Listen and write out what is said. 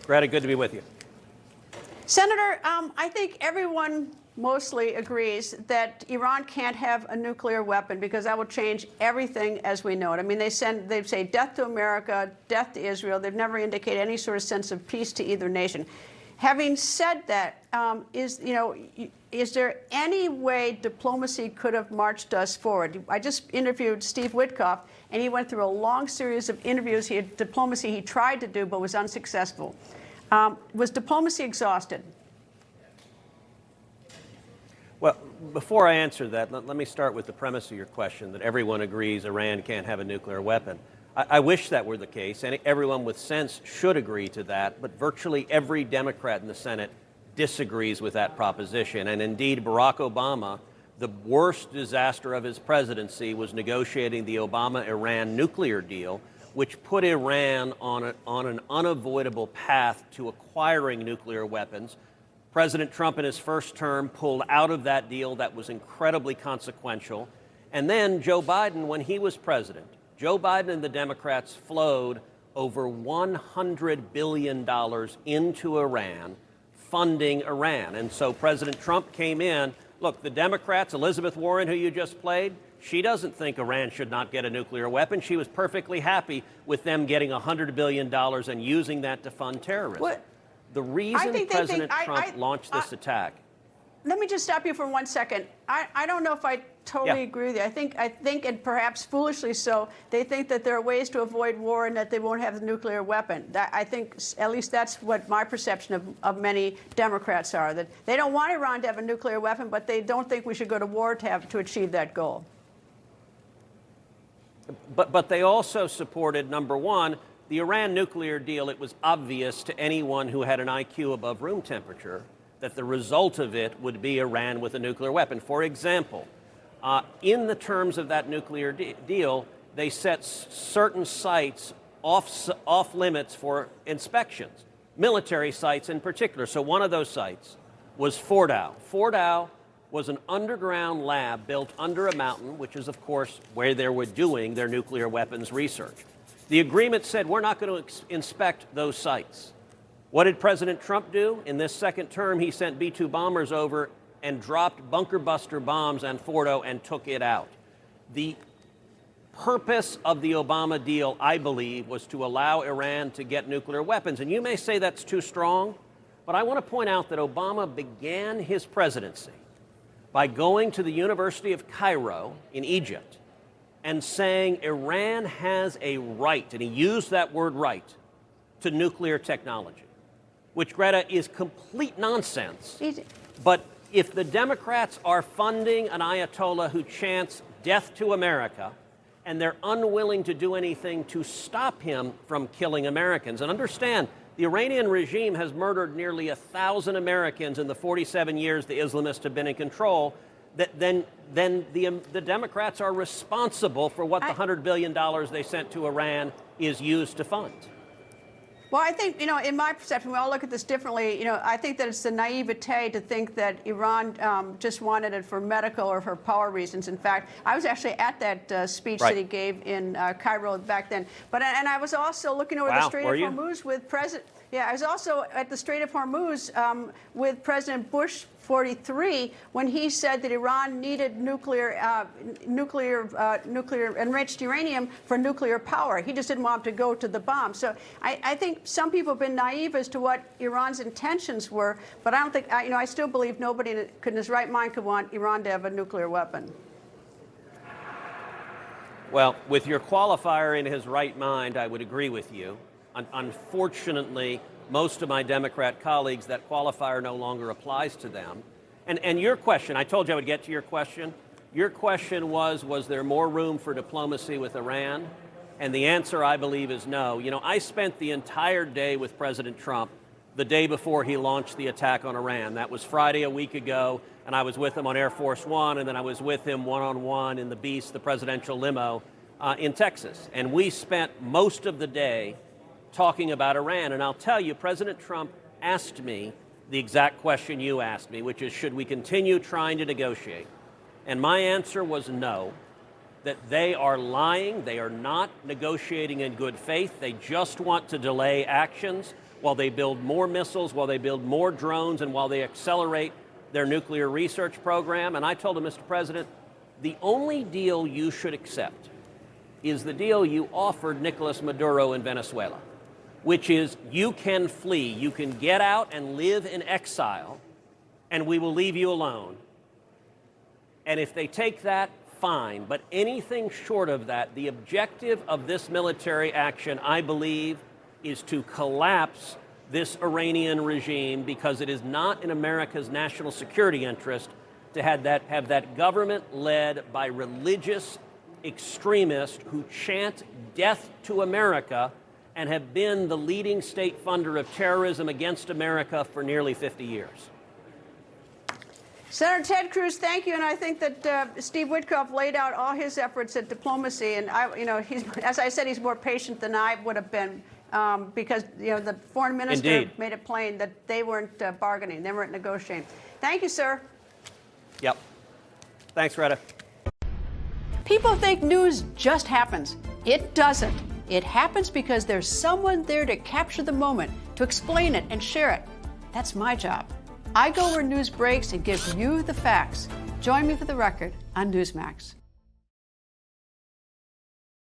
Greta, good to be with you. Senator, I think everyone mostly agrees that Iran can't have a nuclear weapon because that will change everything as we know it. I mean, they say death to America, death to Israel. They've never indicated any sort of sense of peace to either nation. Having said that, is there any way diplomacy could have marched us forward? I just interviewed Steve Witkoff, and he went through a long series of interviews. He had diplomacy he tried to do but was unsuccessful. Was diplomacy exhausted? Well, before I answer that, let me start with the premise of your question that everyone agrees Iran can't have a nuclear weapon. I wish that were the case, and everyone with sense should agree to that, but virtually every Democrat in the Senate disagrees with that proposition. And indeed, Barack Obama, the worst disaster of his presidency was negotiating the Obama-Iran nuclear deal, which put Iran on an unavoidable path to acquiring nuclear weapons. President Trump in his first term pulled out of that deal that was incredibly consequential. And then Joe Biden, when he was president, Joe Biden and the Democrats flowed over $100 billion into Iran, funding Iran. And so President Trump came in. Look, the Democrats, Elizabeth Warren, who you just played, she doesn't think Iran should not get a nuclear weapon. She was perfectly happy with them getting $100 billion and using that to fund terrorism. What? The reason President Trump launched this attack. Let me just stop you for 1 second. I don't know if I totally agree with you. I think, and perhaps foolishly so, they think that there are ways to avoid war and that they won't have the nuclear weapon. I think at least that's what my perception of many Democrats are, that they don't want Iran to have a nuclear weapon, but they don't think we should go to war to achieve that goal. But they also supported, number one, the Iran nuclear deal. It was obvious to anyone who had an IQ above room temperature that the result of it would be Iran with a nuclear weapon. For example, in the terms of that nuclear deal, they set certain sites off limits for inspections, military sites in particular. So one of those sites was Fordow. Fordow was an underground lab built under a mountain, which is, of course, where they were doing their nuclear weapons research. The agreement said we're not going to inspect those sites. What did President Trump do? In this second term, he sent B-2 bombers over and dropped bunker buster bombs on Fordow and took it out. The purpose of the Obama deal, I believe, was to allow Iran to get nuclear weapons. And you may say that's too strong, but I want to point out that Obama began his presidency by going to the University of Cairo in Egypt and saying Iran has a right, and he used that word right, to nuclear technology, which, Greta, is complete nonsense. But if the Democrats are funding an Ayatollah who chants death to America, and they're unwilling to do anything to stop him from killing Americans, and understand, the Iranian regime has murdered nearly 1,000 Americans in the 47 years the Islamists have been in control, then the Democrats are responsible for what the $100 billion they sent to Iran is used to fund. Well, I think, in my perception, we all look at this differently. I think that it's the naivete to think that Iran just wanted it for medical or for power reasons. In fact, I was actually at that speech that he gave in Cairo back then. And I was also looking over the Strait of Hormuz with President. Yeah, I was also at the Strait of Hormuz with President Bush 43 when he said that Iran needed nuclear enriched uranium for nuclear power. He just didn't want to go to the bomb. So I think some people have been naive as to what Iran's intentions were, but I don't think I still believe nobody in his right mind could want Iran to have a nuclear weapon. Well, with your qualifier in his right mind, I would agree with you. Unfortunately, most of my Democrat colleagues, that qualifier no longer applies to them. And your question, I told you I would get to your question. Your question was there more room for diplomacy with Iran? And the answer, I believe, is no. I spent the entire day with President Trump the day before he launched the attack on Iran. That was Friday a week ago, and I was with him on Air Force One, and then I was with him one-on-one in the Beast, the presidential limo, in Texas. And we spent most of the day talking about Iran. And I'll tell you, President Trump asked me the exact question you asked me, which is, should we continue trying to negotiate? And my answer was no, that they are lying. They are not negotiating in good faith. They just want to delay actions. while they build more missiles, while they build more drones, and while they accelerate their nuclear research program. And I told him, Mr. President, the only deal you should accept is the deal you offered Nicolas Maduro in Venezuela, which is you can flee, you can get out and live in exile, and we will leave you alone. And if they take that, fine. But anything short of that, the objective of this military action, I believe, is to collapse this Iranian regime, because it is not in America's national security interest to have that government led by religious extremists who chant death to America and have been the leading state funder of terrorism against America for nearly 50 years. Senator Ted Cruz, thank you, and I think that Steve Witkoff laid out all his efforts at diplomacy, and he's, as I said, he's more patient than I would have been, because the foreign minister Indeed. made it plain that they weren't bargaining, they weren't negotiating. Thank you, sir. Yep. Thanks, Greta. People think news just happens. It doesn't. It happens because there's someone there to capture the moment, to explain it and share it. That's my job. I go where news breaks and give you the facts. Join me for The Record on Newsmax.